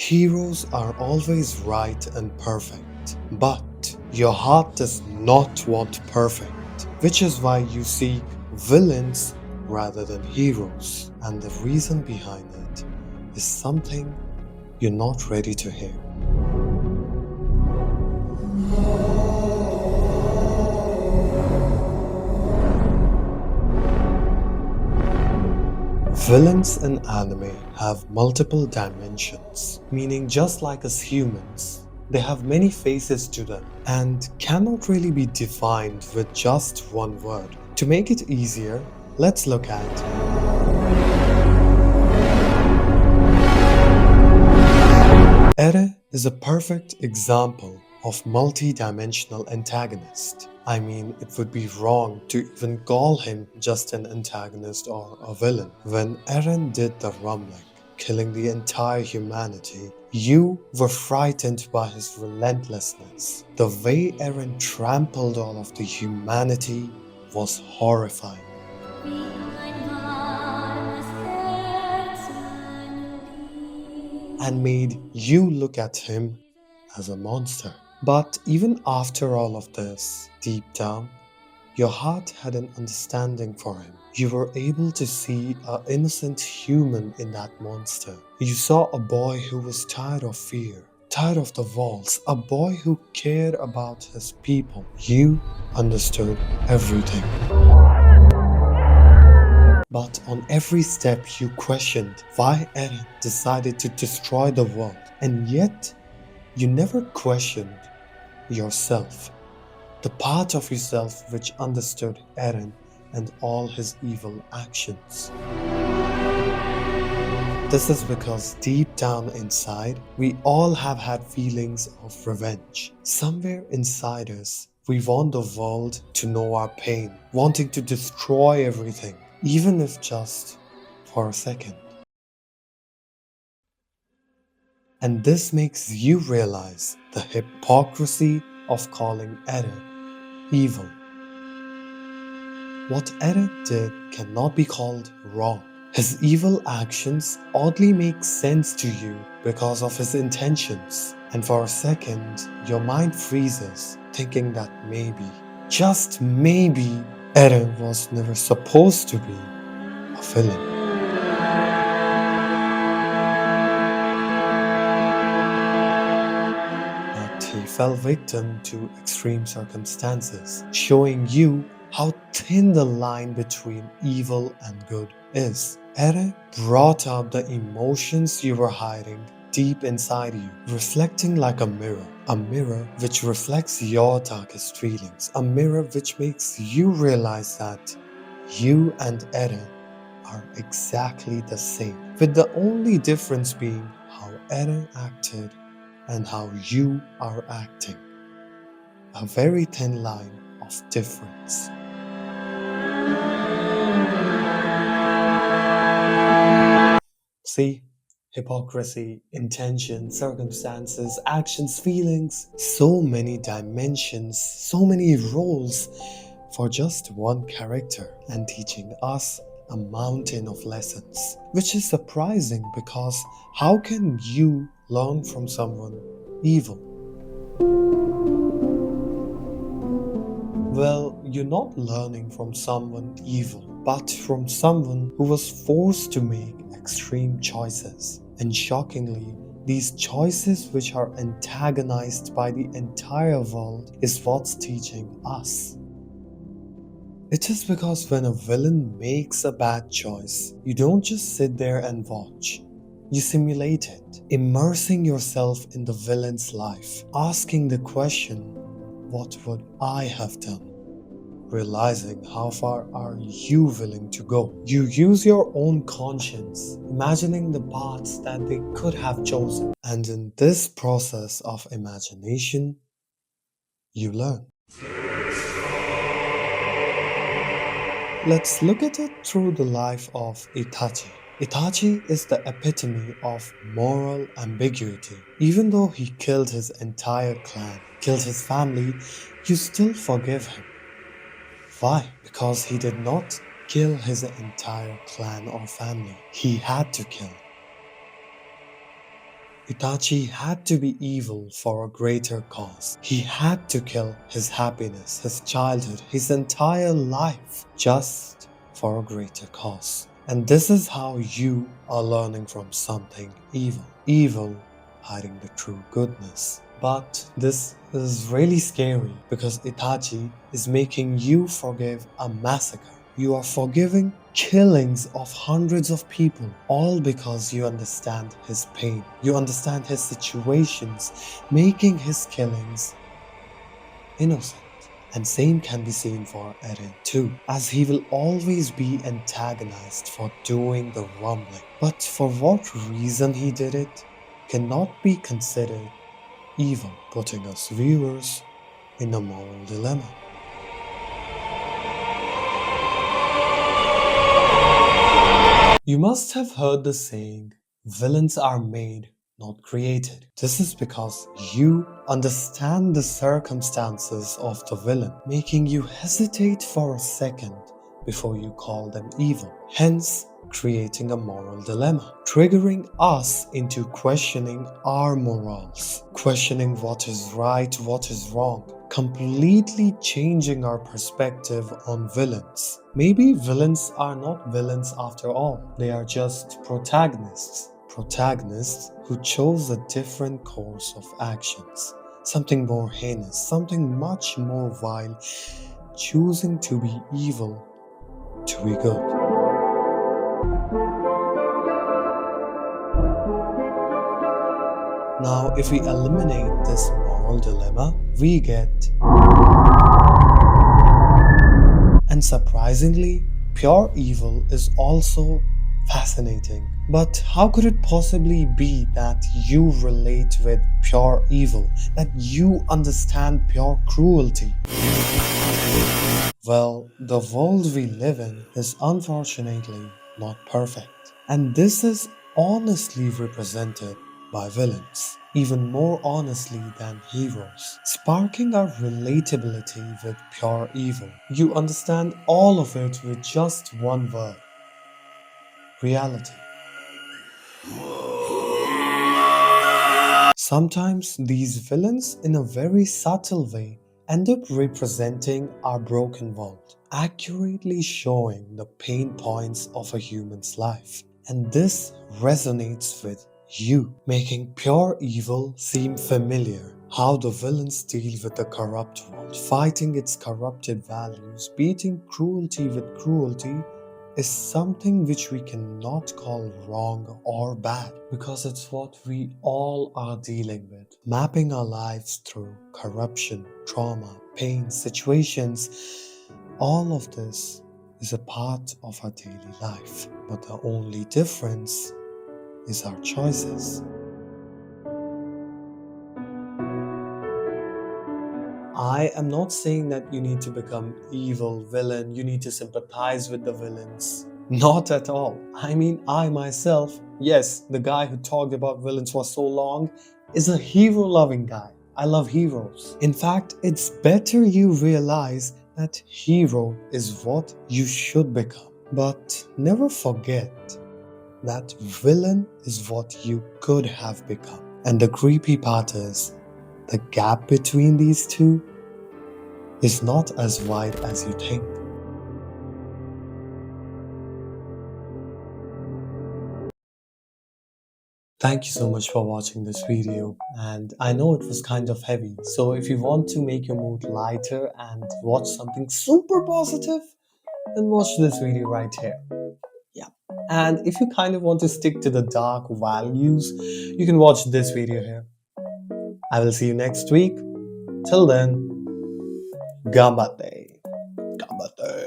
Heroes are always right and perfect, but your heart does not want perfect, which is why you see villains rather than heroes. And the reason behind it is something you're not ready to hear. Villains in anime have multiple dimensions, meaning just like us humans, they have many faces to them and cannot really be defined with just one word. To make it easier, let's look at Eren is a perfect example of multi-dimensional antagonist. I mean, it would be wrong to even call him just an antagonist or a villain. When Eren did the rumbling, killing the entire humanity, you were frightened by his relentlessness. The way Eren trampled all of the humanity was horrifying. And made you look at him as a monster. But even after all of this, deep down, your heart had an understanding for him. You were able to see an innocent human in that monster. You saw a boy who was tired of fear, tired of the walls, a boy who cared about his people. You understood everything. But on every step you questioned why Eren decided to destroy the world, and yet you never questioned yourself, the part of yourself which understood Eren and all his evil actions. This is because deep down inside, we all have had feelings of revenge. Somewhere inside us, we want the world to know our pain, wanting to destroy everything, even if just for a second. And this makes you realize the hypocrisy of calling Eren evil. What Eren did cannot be called wrong. His evil actions oddly make sense to you because of his intentions. And for a second, your mind freezes, thinking that maybe, just maybe, Eren was never supposed to be a villain. But he fell victim to extreme circumstances, showing you how thin the line between evil and good is. Eren brought up the emotions you were hiding deep inside you, reflecting like a mirror which reflects your darkest feelings, a mirror which makes you realize that you and Eren are exactly the same, with the only difference being how Eren acted and how you are acting. A very thin line of difference. See, hypocrisy, intention, circumstances, actions, feelings, so many dimensions, so many roles for just one character, and teaching us a mountain of lessons. Which is surprising because how can you learn from someone evil? Well, you're not learning from someone evil, but from someone who was forced to make extreme choices. And shockingly, these choices which are antagonized by the entire world is what's teaching us. It is because when a villain makes a bad choice, you don't just sit there and watch. You simulate it, immersing yourself in the villain's life, asking the question, what would I have done? Realizing how far are you willing to go. You use your own conscience, imagining the paths that they could have chosen. And in this process of imagination, you learn. Let's look at it through the life of Itachi. Itachi is the epitome of moral ambiguity. Even though he killed his entire clan, killed his family, you still forgive him. Why? Because he did not kill his entire clan or family. He had to kill. Itachi had to be evil for a greater cause. He had to kill his happiness, his childhood, his entire life just for a greater cause. And this is how you are learning from something evil. Evil hiding the true goodness. But this is really scary because Itachi is making you forgive a massacre. You are forgiving killings of hundreds of people, all because you understand his pain. You understand his situations, making his killings innocent. And same can be seen for Eren too, as he will always be antagonized for doing the wrongly. But for what reason he did it cannot be considered evil, putting us viewers in a moral dilemma. You must have heard the saying, villains are made, not created. This is because you understand the circumstances of the villain, making you hesitate for a second before you call them evil. Hence, creating a moral dilemma, triggering us into questioning our morals, questioning what is right, what is wrong, completely changing our perspective on villains. Maybe villains are not villains after all, they are just protagonists. Protagonists who chose a different course of actions, something more heinous, something much more vile, choosing to be evil to be good. Now, if we eliminate this moral dilemma, we get, and surprisingly, pure evil is also fascinating. But how could it possibly be that you relate with pure evil, that you understand pure cruelty? Well, the world we live in is unfortunately not perfect. And this is honestly represented by villains, even more honestly than heroes, sparking our relatability with pure evil. You understand all of it with just one word: reality. Sometimes these villains, in a very subtle way, end up representing our broken world, accurately showing the pain points of a human's life. And this resonates with you, making pure evil seem familiar. How the villains deal with the corrupt world, fighting its corrupted values, beating cruelty with cruelty, is something which we cannot call wrong or bad because it's what we all are dealing with. Mapping our lives through corruption, trauma, pain, situations, all of this is a part of our daily life. But the only difference is our choices. I am not saying that you need to become evil villain, you need to sympathize with the villains. Not at all. I mean, I myself, yes, the guy who talked about villains for so long, is a hero loving guy. I love heroes. In fact, it's better you realize that hero is what you should become. But never forget that villain is what you could have become. And the creepy part is, the gap between these two is not as wide as you think. Thank you so much for watching this video, and I know it was kind of heavy, so if you want to make your mood lighter and watch something super positive, then watch this video right here. Yeah. And if you kind of want to stick to the dark values, you can watch this video here. I will see you next week. Till then, Gambate. Gambate.